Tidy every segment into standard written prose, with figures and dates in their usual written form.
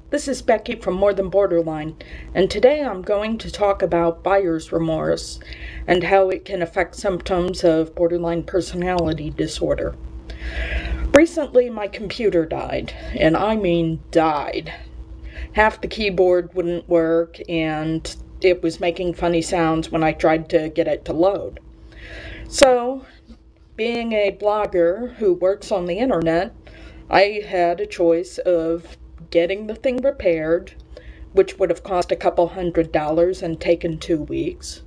This is Becky from More Than Borderline, and today I'm going to talk about buyer's remorse and how it can affect symptoms of borderline personality disorder. Recently, my computer died, and I mean died. Half the keyboard wouldn't work, and it was making funny sounds when I tried to get it to load. So, being a blogger who works on the internet, I had a choice of getting the thing repaired, which would have cost a couple $100 and taken 2 weeks,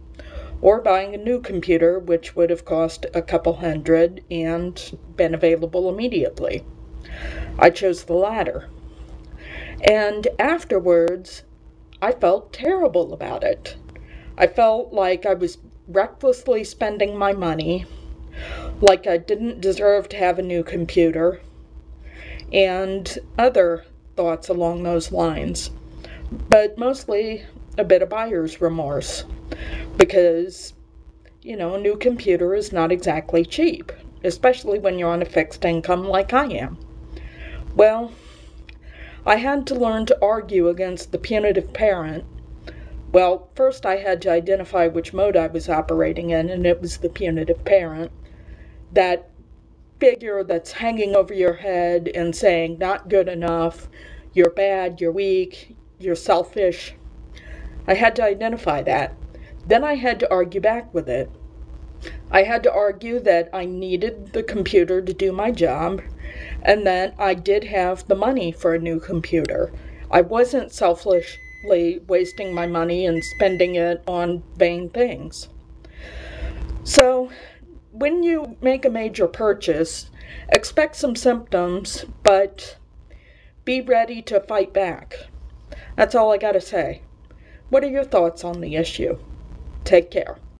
or buying a new computer, which would have cost a couple $100 and been available immediately. I chose the latter. And afterwards, I felt terrible about it. I felt like I was recklessly spending my money, like I didn't deserve to have a new computer, and other thoughts along those lines. But mostly a bit of buyer's remorse, because, a new computer is not exactly cheap, especially when you're on a fixed income like I am. Well, I had to learn to argue against the punitive parent. Well, first I had to identify which mode I was operating in, and it was the punitive parent. That figure that's hanging over your head and saying, not good enough, you're bad, you're weak, you're selfish. I had to identify that. Then I had to argue back with it. I had to argue that I needed the computer to do my job, and that I did have the money for a new computer. I wasn't selfishly wasting my money and spending it on vain things. So, when you make a major purchase, expect some symptoms, but be ready to fight back. That's all I gotta say. What are your thoughts on the issue? Take care.